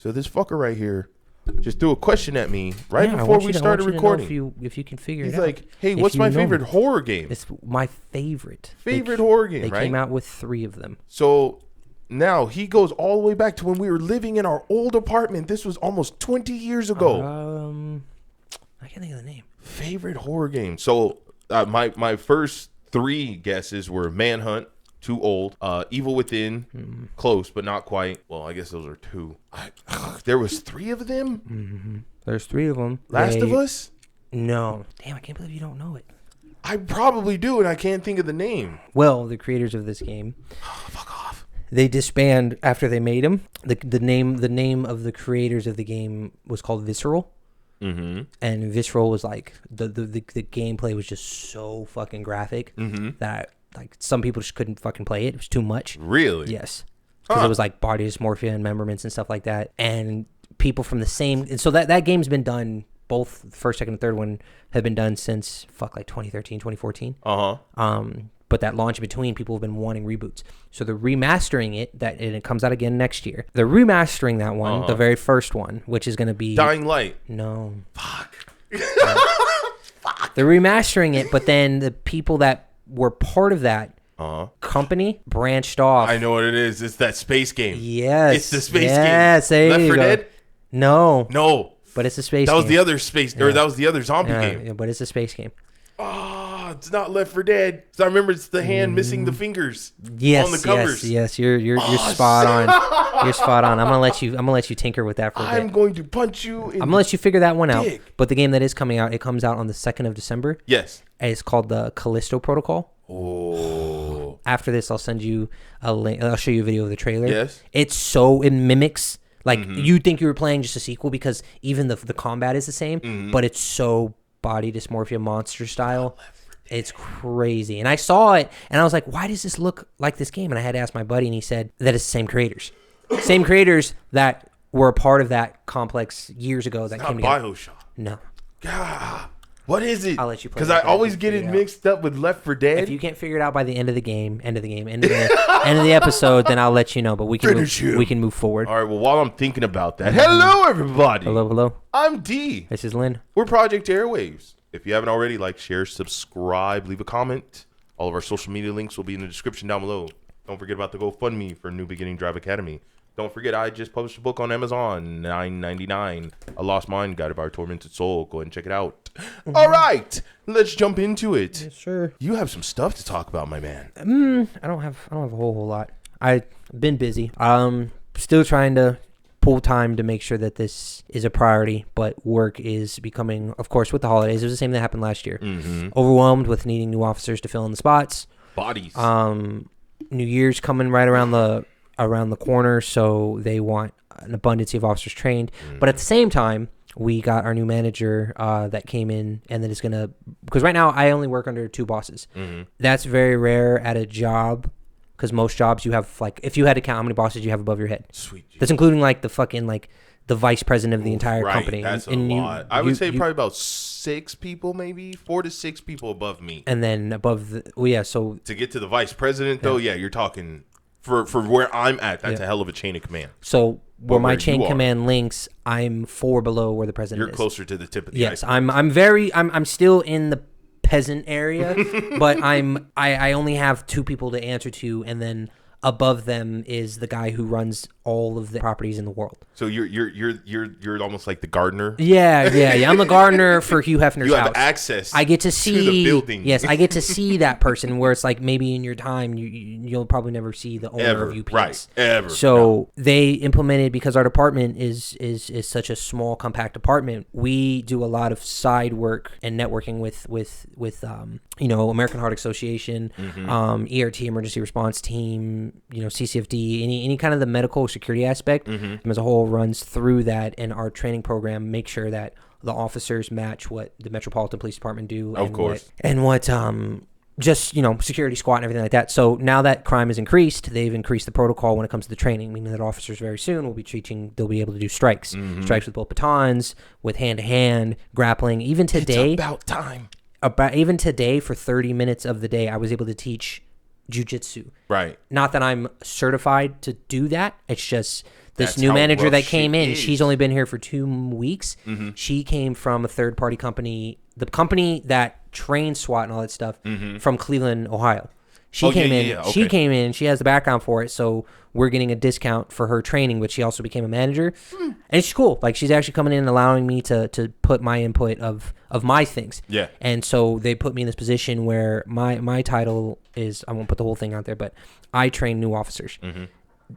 So this fucker right here just threw a question at me before we started recording. If you can figure it out. He's like, hey, what's my favorite horror game? It's my favorite. Horror game, They right? came out with 3 of them. So now he goes all the way back to when we were living in our old apartment. This was almost 20 years ago. I can't think of the name. Favorite horror game. So my first 3 guesses were Manhunt, too old. Evil Within, close but not quite. Well, I guess those are 2. There was 3 of them. Mm-hmm. There's 3 of them. Last of Us. No, damn! I can't believe you don't know it. I probably do, and I can't think of the name. Well, the creators of this game. Fuck off. They disband after they made them. The name of the creators of the game was called Visceral. Mm-hmm. And Visceral was like the gameplay was just so fucking graphic that like some people just couldn't fucking play it. It was too much. Really? Yes. Because it was like body dysmorphia and memorments and stuff like that. And people from the same, and so that game's been done. Both the first, second, and third one have been done since 2013, 2014. But that launch in between, people have been wanting reboots. So they're remastering it, and it comes out again next year. They're remastering that one, the very first one, which is going to be... Dying Light. No. Fuck. Fuck. They're remastering it, but then the people that were part of that company branched off. I know what it is. It's that space game. Yes. It's the space game. Yes, there Left you 4 go. Dead? No. But it's a space game. game. That was the other space, or that was the other zombie game. Yeah, but it's a space game. It's not Left 4 Dead. So I remember it's the hand missing the fingers on the covers. Yes, you're spot on. You're spot on. I'm gonna let you tinker with that for a bit. I'm going to punch you. I'm gonna let you figure that one out. But the game that is coming out, it comes out on the 2nd of December. Yes. And it's called the Callisto Protocol. Oh. After this, I'll send you a link. I'll show you a video of the trailer. Yes. It mimics. Like, you think you were playing just a sequel because even the combat is the same, but it's so body dysmorphia monster style. It's crazy. And I saw it, and I was like, why does this look like this game? And I had to ask my buddy, and he said that it's the same creators. Same creators that were a part of that complex years ago that came together. BioShock. No. God. What is it? I'll let you play. Because I always get it mixed up with Left 4 Dead. If you can't figure it out by the end of the end of the episode, then I'll let you know. But we can move forward. All right. Well, while I'm thinking about that, hello everybody. Hello. I'm D. This is Lynn. We're Project Airwaves. If you haven't already, like, share, subscribe, leave a comment. All of our social media links will be in the description down below. Don't forget about the GoFundMe for New Beginning Drive Academy. Don't forget, I just published a book on Amazon, $9.99. A Lost Mind, Guided by Our Tormented Soul. Go ahead and check it out. All right, let's jump into it. Yes, sir. You have some stuff to talk about, my man. I don't have a whole lot. I've been busy. Still trying to pull time to make sure that this is a priority, but work is becoming, of course, with the holidays. It was the same that happened last year. Overwhelmed with needing new officers to fill in the spots. Bodies. New Year's coming right around the corner, so they want an abundance of officers trained. But at the same time, we got our new manager that came in, and that is going to, because right now I only work under 2 bosses. That's very rare at a job, because most jobs you have, like, if you had to count how many bosses you have above your head. Sweet. That's including like the fucking, like, the vice president of the entire company. That's a lot. I would say probably about 6 people, maybe 4 to 6 people above me. And then above so to get to the vice president, though, you're talking for where I'm at. That's a hell of a chain of command. So where my chain command links, I'm 4 below where the president is. You're closer to the tip of the iceberg. I'm still in the peasant area, but I only have 2 people to answer to, and then above them is the guy who runs all of the properties in the world. So you're almost like the gardener. Yeah. I'm the gardener for Hugh Hefner's house. You have access. I get to see the building. Yes, I get to see that person. Where it's like maybe in your time you'll probably never see the owner of UPS. Right. Ever. So they implemented, because our department is such a small, compact department. We do a lot of side work and networking with American Heart Association, ERT, Emergency Response Team, CCFD, any kind of the medical security aspect as a whole runs through that, and our training program makes sure that the officers match what the Metropolitan Police Department do, of course, what security squad and everything like that. So now that crime has increased, they've increased the protocol when it comes to the training, meaning that officers very soon will be they'll be able to do strikes with both batons, with hand-to-hand grappling. Even today, it's about time. Even today, for 30 minutes of the day, I was able to teach jiu-jitsu. Right. Not that I'm certified to do that. It's just This That's new how manager rough that came shit in, is. she's only been here for 2 weeks. She came from a third-party company, the company that trains SWAT and all that stuff, from Cleveland, Ohio. She came in. Okay. She came in. She has the background for it, so we're getting a discount for her training. But she also became a manager, and she's cool. Like, she's actually coming in and allowing me to put my input of my things. Yeah. And so they put me in this position where my title is, I won't put the whole thing out there, but I train new officers.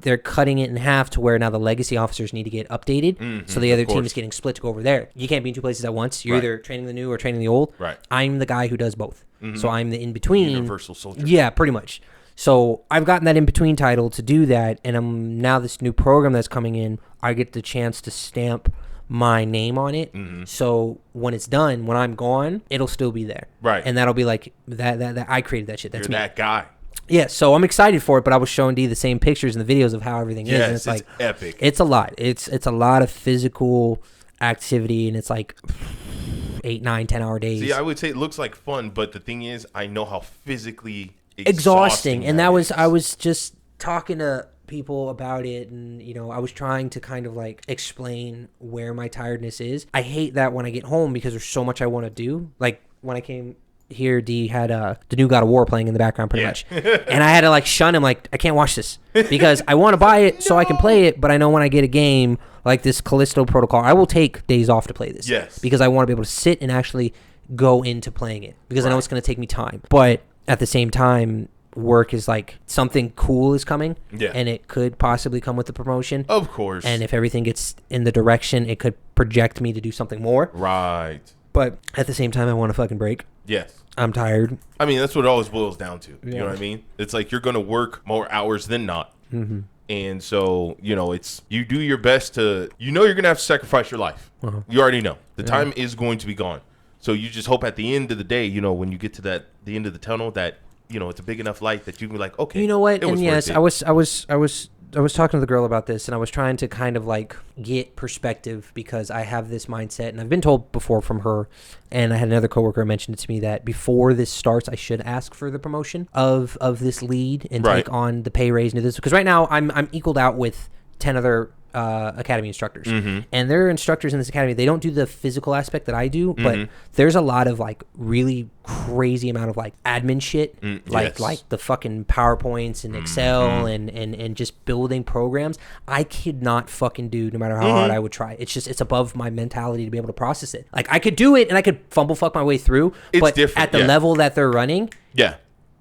They're cutting it in half to where now the legacy officers need to get updated. So the other team is getting split to go over there. You can't be in 2 places at once. You're either training the new or training the old. Right. I'm the guy who does both. So I'm the in-between. Universal soldier. Yeah, pretty much. So I've gotten that in-between title to do that. And I'm now this new program that's coming in, I get the chance to stamp my name on it. So when it's done, when I'm gone, it'll still be there. Right. And that'll be like, that I created that shit. That's You're me. that guy. Yeah, so I'm excited for it, but I was showing D the same pictures and the videos of how everything is. And Yes, it's epic. It's a lot. It's a lot of physical activity, and it's like 8, 9, 10-hour days. See, I would say it looks like fun, but the thing is, I know how physically exhausting. And that is. I was just talking to people about it, and I was trying to kind of like explain where my tiredness is. I hate that when I get home because there's so much I want to do. Like when I came here, D had the new God of War playing in the background pretty much, and I had to like shun him, like, I can't watch this because I want to buy it so I can play it, but I know when I get a game like this Callisto Protocol, I will take days off to play this. Yes. Because I want to be able to sit and actually go into playing it, because I know it's going to take me time. But at the same time, work is like, something cool is coming, and it could possibly come with the promotion, Of course. and if everything gets in the direction, it could project me to do something more. Right. But at the same time, I want to fucking break. Yes. I'm tired. I mean, that's what it always boils down to. You Yeah. know what I mean? It's like you're going to work more hours than not. And so, it's, you do your best to, you're going to have to sacrifice your life. You already know. The time is going to be gone. So you just hope at the end of the day, when you get to the end of the tunnel, that, it's a big enough light that you can be like, okay. You know what? It was And yes, worth it. I was talking to the girl about this, and I was trying to kind of like get perspective, because I have this mindset, and I've been told before from her, and I had another coworker mention it to me, that before this starts, I should ask for the promotion of this lead and take on the pay raise and do this, because right now I'm equaled out with 10 other academy instructors, and they're instructors in this academy. They don't do the physical aspect that I do, but there's a lot of like really crazy amount of like admin shit, like the fucking PowerPoints and Excel and just building programs. I could not fucking do, no matter how hard I would try. It's above my mentality to be able to process it. Like, I could do it and I could fumble fuck my way through, but different, at the level that they're running,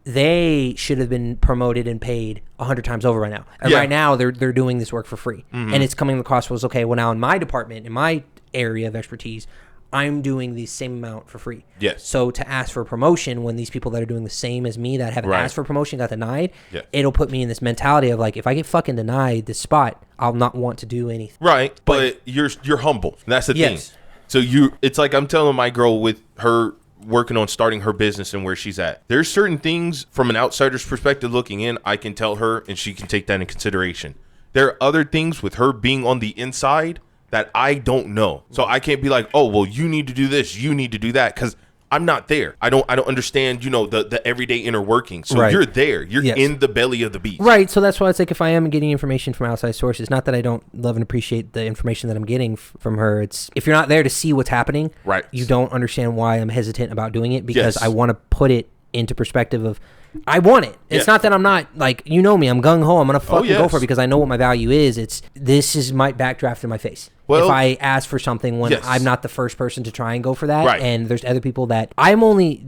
they should have been promoted and paid 100 times over right now. And right now, they're doing this work for free. And it's coming across was, okay, well, now in my department, in my area of expertise, I'm doing the same amount for free. Yes. So to ask for promotion when these people that are doing the same as me that haven't asked for promotion got denied, it'll put me in this mentality of like, if I get fucking denied this spot, I'll not want to do anything. Right. But you're humble. That's the thing. So it's like I'm telling my girl with her working on starting her business and where she's at. There's certain things from an outsider's perspective looking in, I can tell her and she can take that in consideration. There are other things with her being on the inside that I don't know. So I can't be like, oh, well, you need to do this, you need to do that, because I'm not there. I don't understand, the everyday inner working. So you're there. You're in the belly of the beast. Right. So that's why it's like, if I am getting information from outside sources, not that I don't love and appreciate the information that I'm getting from her. It's, if you're not there to see what's happening, you don't understand why I'm hesitant about doing it, because I want to put it into perspective of, I want it. It's not that I'm not, like, me, I'm gung-ho. I'm going to fucking go for it because I know what my value is. This is my backdraft in my face. Well, if I ask for something when I'm not the first person to try and go for that, and there's other people that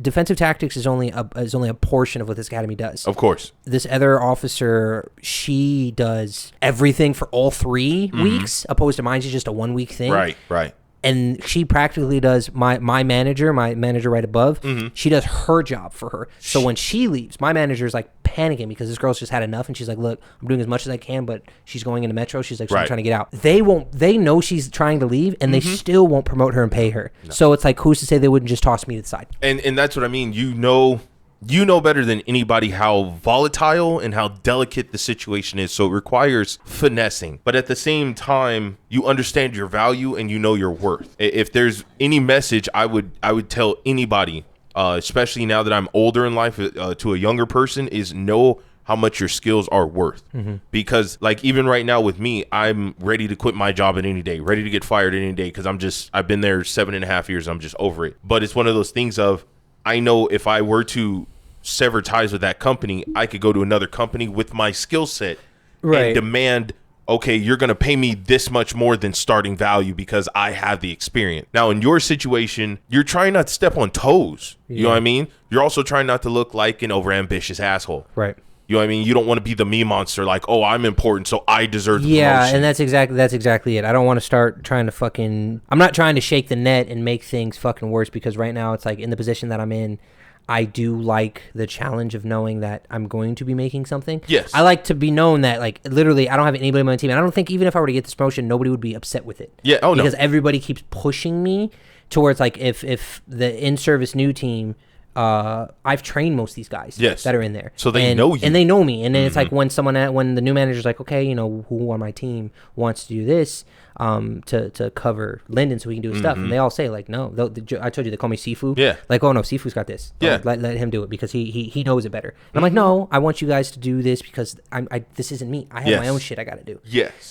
defensive tactics is only a portion of what this academy does. Of course. This other officer, she does everything for all 3 weeks, opposed to mine's just a 1 week thing. Right. And she practically does my manager right above. She does her job for her. So when she leaves, my manager is like panicking because this girl's just had enough, and she's like, "Look, I'm doing as much as I can, but she's going into Metro." She's like, "So I'm trying to get out." They know she's trying to leave, and they still won't promote her and pay her. No. So it's like, who's to say they wouldn't just toss me to the side? And that's what I mean. You know better than anybody how volatile and how delicate the situation is. So it requires finessing. But at the same time, you understand your value and you know your worth. If there's any message I would tell anybody, especially now that I'm older in life, to a younger person, is know how much your skills are worth. Because like even right now with me, I'm ready to quit my job at any day, ready to get fired any day, because I've been there 7.5 years. I'm just over it. But it's one of those things of, I know if I were to sever ties with that company, I could go to another company with my skill set and demand, okay, you're going to pay me this much more than starting value because I have the experience. Now, in your situation, you're trying not to step on toes. You know what I mean? You're also trying not to look like an overambitious asshole. Right. You know what I mean? You don't want to be the me monster, like, oh, I'm important, so I deserve the promotion. promotion. And that's exactly it. I don't want to start trying to fucking... I'm not trying to shake the net and make things fucking worse, because right now it's like, in the position that I'm in, I do like the challenge of knowing that I'm going to be making something. Yes. I like to be known that, like, literally, I don't have anybody on my team. And I don't think even if I were to get this promotion, nobody would be upset with it. Yeah, oh, no. Because everybody keeps pushing me towards, like, if the in-service new team... I've trained most of these guys that are in there, so they know you, and they know me. And then it's like when the new manager's like, okay, you know, who on my team wants to do this, to cover Lyndon so we can do his stuff, and they all say like, no, I told you they call me Sifu, like, oh no, Sifu's got this, let him do it because he knows it better. And I'm like, no, I want you guys to do this because this isn't me. I have my own shit I got to do.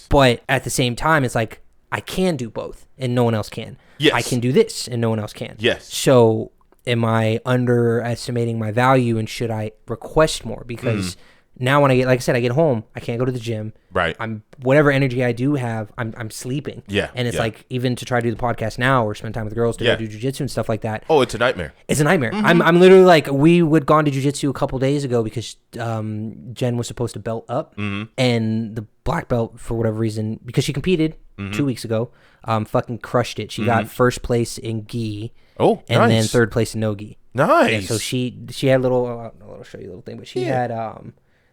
But at the same time, it's like I can do both, and no one else can. I can do this, and no one else can. So. Am I underestimating my value, and should I request more? Because now when I get, like I said, I get home, I can't go to the gym. Right. I'm whatever energy I do have, I'm sleeping. And it's like, even to try to do the podcast now or spend time with the girls to go do jujitsu and stuff like that. Oh, it's a nightmare. It's a nightmare. I'm literally like, we would gone to jujitsu a couple days ago because Jen was supposed to belt up, and the black belt, for whatever reason, because she competed 2 weeks ago, fucking crushed it. She got first place in gi. Oh, and then third place in no gi. Nice. Yeah, so she had little. I'll show you a little thing, but she had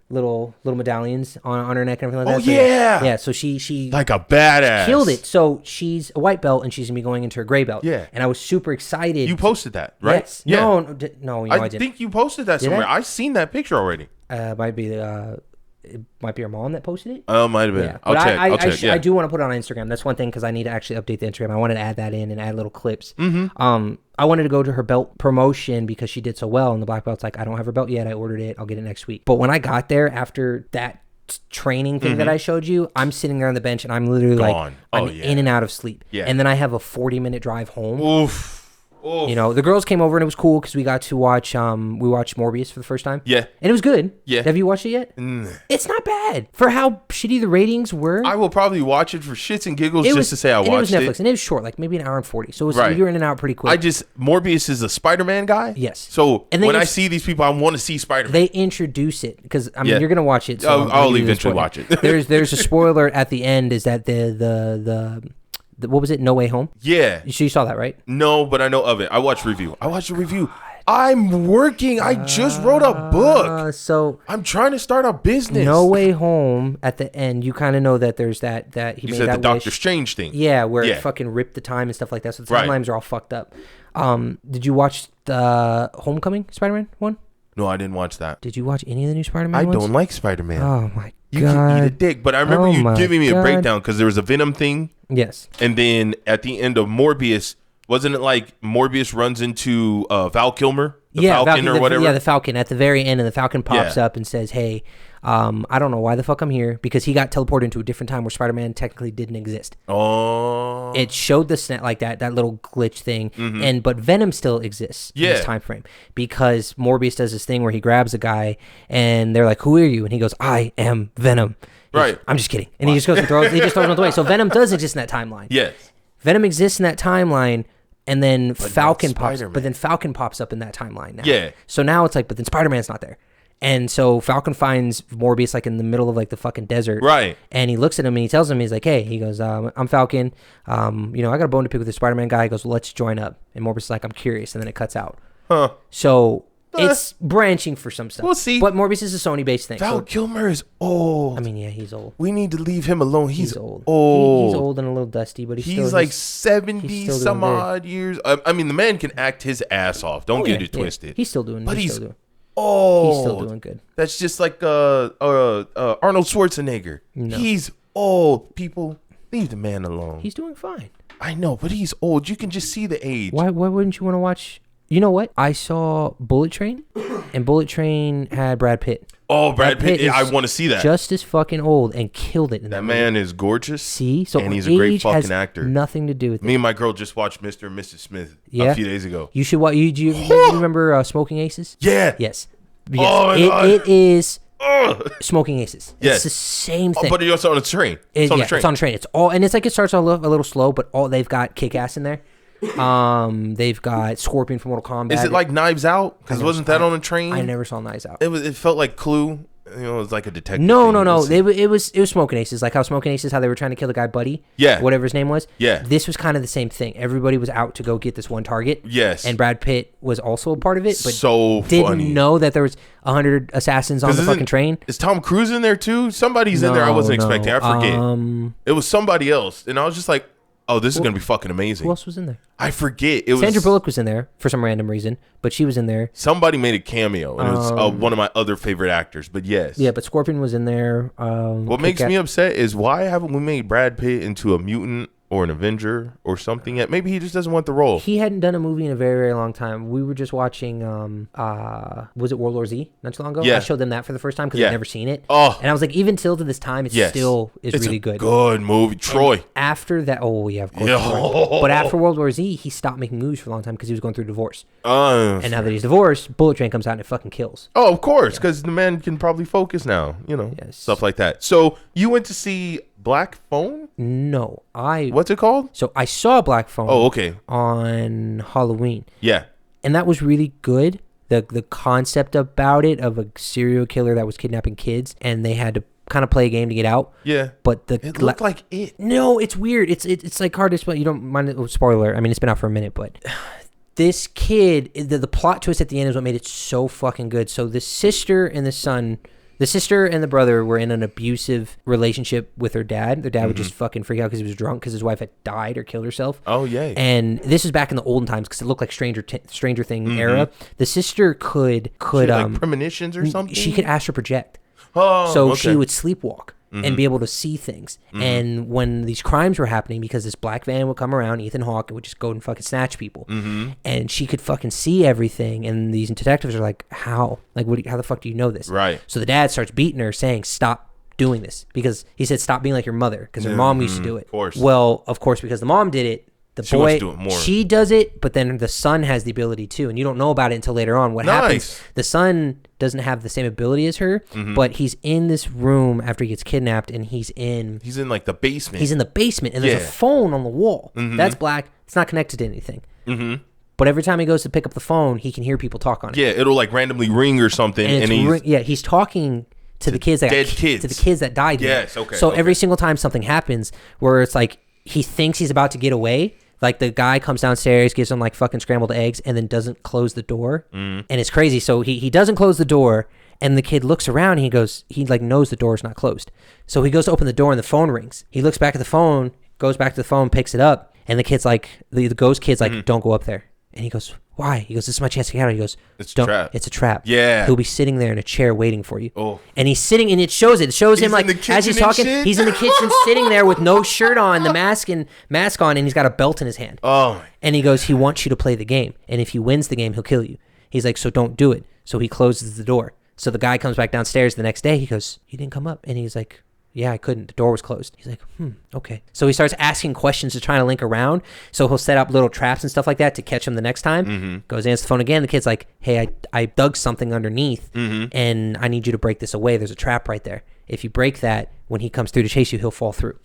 little medallions on her neck and everything like that. Oh, yeah. So she like a badass killed it. So she's a white belt, and she's gonna be going into her gray belt. Yeah. And I was super excited. You posted that, right? Yes. Yeah. No. I didn't. think you posted that somewhere. I've seen that picture already. Might be it might be our mom that posted it. Oh, might have been. Yeah. I'll check. I do want to put it on Instagram. That's one thing, because I need to actually update the Instagram. I wanted to add that in and add little clips. I wanted to go to her belt promotion because she did so well, and the black belt's like, I don't have her belt yet. I ordered it. I'll get it next week. But when I got there after that training thing that I showed you, I'm sitting there on the bench, and I'm literally like, I'm in and out of sleep. And then I have a 40-minute drive home. Oof. You know, the girls came over, and it was cool because we got to watch we watched Morbius for the first time. Yeah. And it was good. Yeah. Have you watched it yet? It's not bad for how shitty the ratings were. I will probably watch it for shits and giggles just to say I watched it. It was Netflix, and it was short, like maybe an hour and 40. So it was, you're in and out pretty quick. Morbius is a Spider-Man guy. Yes. So when I see these people, I want to see Spider-Man. They introduce it because you're gonna watch it. So I'll eventually watch it. There's a spoiler at the end. Is that the what was it? No Way Home? Yeah. You saw that, right? No, but I know of it. I watched the review. I'm working. I just wrote a book. So I'm trying to start a business. No Way Home, at the end, you kind of know that there's that he you made said that the Doctor Strange thing. Yeah, where it fucking ripped the time and stuff like that. So the timelines are all fucked up. Did you watch the Homecoming Spider-Man one? No, I didn't watch that. Did you watch any of the new Spider-Man ones? I don't like Spider-Man. Oh my God. You can eat a dick. But I remember you giving me a breakdown because there was a Venom thing. Yes. And then at the end of Morbius, wasn't it like Morbius runs into Val Kilmer? The Falcon or whatever? Yeah, the Falcon at the very end, and the Falcon pops up and says, hey, I don't know why the fuck I'm here, because he got teleported into a different time where Spider-Man technically didn't exist. Oh. It showed the snap, like that little glitch thing, but Venom still exists in this time frame, because Morbius does this thing where he grabs a guy, and they're like, who are you? And he goes, I am Venom. Right. I'm just kidding. And he just goes and throws him away. So Venom does exist in that timeline. Yes. Venom exists in that timeline. And then Falcon pops up in that timeline now. Yeah. So now it's like, but then Spider-Man's not there. And so Falcon finds Morbius like in the middle of like the fucking desert. Right. And he looks at him and he tells him, he's like, hey, he goes, I'm Falcon. I got a bone to pick with the Spider-Man guy. He goes, well, let's join up. And Morbius is like, I'm curious. And then it cuts out. Huh. So it's branching for some stuff. We'll see. But Morbius is a Sony-based thing. Val Kilmer is old. I mean, yeah, he's old. We need to leave him alone. He's old. Old. He's old and a little dusty, but he's still, like 70 some odd years. I mean, the man can act his ass off. Don't get it twisted. Yeah. He's still doing. But he's old. He's still doing good. That's just like Arnold Schwarzenegger. No. He's old. People, leave the man alone. He's doing fine. I know, but he's old. You can just see the age. Why wouldn't you want to watch You know what? I saw Bullet Train, and Bullet Train had Brad Pitt. Oh, Brad Pitt! I want to see that. Just as fucking old and killed it in that man is gorgeous. See, so and he's a great fucking has actor. Nothing to do with Me it. and my girl just watched Mr. and Mrs. Smith a few days ago. You should watch. You remember Smoking Aces? Yeah. Yes. Oh my God. It is Smoking Aces. Yes. It's the same thing. But it's on a train. It's on a train. It's on a train. It's all, and it's like it starts a little slow, but they've got Kick-Ass in there. They've got Scorpion from Mortal Kombat. Is it like Knives Out? Because wasn't that on a train? I never saw Knives Out. It felt like Clue. You know, it was like a detective. No. It was Smoking Aces. Like how Smoking Aces, how they were trying to kill the guy Buddy. Yeah. Whatever his name was. Yeah. This was kind of the same thing. Everybody was out to go get this one target. Yes. And Brad Pitt was also a part of it, but so didn't funny. know that there was 100 assassins on the fucking train. Is Tom Cruise in there too? Somebody's in there. I wasn't expecting. I forget. It was somebody else, and I was just like, "Oh, this is gonna be fucking amazing." Who else was in there? I forget. It was Sandra Bullock was in there for some random reason, but she was in there. Somebody made a cameo, and it was one of my other favorite actors. But yes, yeah, but Scorpion was in there. What makes me upset is why haven't we made Brad Pitt into a mutant or an Avenger or something yet? Maybe he just doesn't want the role. He hadn't done a movie in a very, very long time. We were just watching, was it World War Z not too long ago? Yeah. I showed them that for the first time because I'd never seen it. Oh. And I was like, even till to this time, it's still really good. Good movie. Troy. And after that, oh yeah, of course. Yo. Troy. But after World War Z, he stopped making movies for a long time because he was going through divorce. And now that he's divorced, Bullet Train comes out and it fucking kills. Oh, of course, because the man can probably focus now, stuff like that. So you went to see Black Phone? No, What's it called? So I saw Black Phone. Oh, okay. On Halloween. Yeah. And that was really good. The concept about it, of a serial killer that was kidnapping kids, and they had to kind of play a game to get out. Yeah. But it looked like it. No, it's weird. It's like hard to explain. You don't mind spoiler. I mean, it's been out for a minute, but this kid, the plot twist at the end is what made it so fucking good. So the sister and the son, the sister and the brother were in an abusive relationship with their dad. Their dad would just fucking freak out because he was drunk because his wife had died or killed herself. Oh, yay. And this is back in the olden times because it looked like Stranger Thing era. The sister could like premonitions or something? She could astral project. Oh, so okay. she would sleepwalk and be able to see things. And when these crimes were happening, because this black van would come around, Ethan Hawke would just go and fucking snatch people. And she could fucking see everything. And these detectives are like, how? Like, how the fuck do you know this? Right. So the dad starts beating her, saying, stop doing this. Because he said, stop being like your mother. Because her mom used to do it. Of course. Well, of course, because the mom did it. She wants to do it more. She does it, but then the son has the ability too, and you don't know about it until later on. What happens? The son doesn't have the same ability as her, but he's in this room after he gets kidnapped, and he's in like the basement. He's in the basement, and there's a phone on the wall. That's black. It's not connected to anything. But every time he goes to pick up the phone, he can hear people talk on it. Yeah, it'll like randomly ring or something, and he's talking to the kids that to the kids that died. Yes, okay. So every single time something happens, where it's like he thinks he's about to get away. Like the guy comes downstairs, gives him like fucking scrambled eggs, and then doesn't close the door. And it's crazy. So he doesn't close the door, and the kid looks around. And he like knows the door's not closed. So he goes to open the door, and the phone rings. He looks back at the phone, goes back to the phone, picks it up, and the kid's like, the ghost kid's like, don't go up there. And he goes, why? He goes, this is my chance to get out. He goes, it's a trap. It's a trap. Yeah. He'll be sitting there in a chair waiting for you. Oh. And he's sitting, and it shows him like as he's talking, he's in the kitchen sitting there with no shirt on, the mask on, and he's got a belt in his hand. Oh. And he goes, he wants you to play the game. And if he wins the game, he'll kill you. He's like, so don't do it. So he closes the door. So the guy comes back downstairs the next day. He goes, you didn't come up. And he's like, yeah, I couldn't. The door was closed. He's like, okay. So he starts asking questions to try to link around. So he'll set up little traps and stuff like that to catch him the next time. Goes, answers the phone again. The kid's like, hey, I dug something underneath, and I need you to break this away. There's a trap right there. If you break that, when he comes through to chase you, he'll fall through.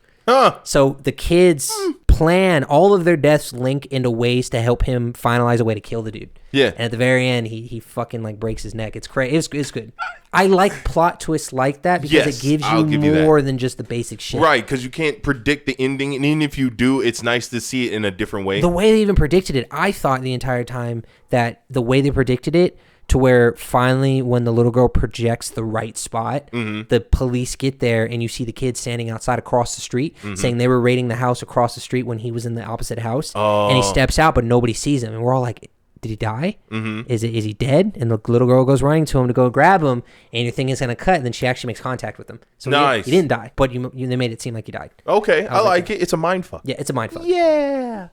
So the kids plan, all of their deaths link into ways to help him finalize a way to kill the dude. Yeah. And at the very end, he fucking like breaks his neck. It's crazy. It's good. I like plot twists like that because it gives you more than just the basic shit. Right, because you can't predict the ending, and even if you do, it's nice to see it in a different way. The way they even predicted it, I thought the entire time that the way they predicted it, to where finally when the little girl projects the right spot, the police get there and you see the kid standing outside across the street saying they were raiding the house across the street when he was in the opposite house. And he steps out, but nobody sees him. And we're all like, did he die? Is he dead? And the little girl goes running to him to go grab him, and your thing is going to cut, and then she actually makes contact with him. So nice. He didn't die, but they made it seem like he died. Okay, I like it. It's a mindfuck. Yeah, it's a mindfuck. Yeah.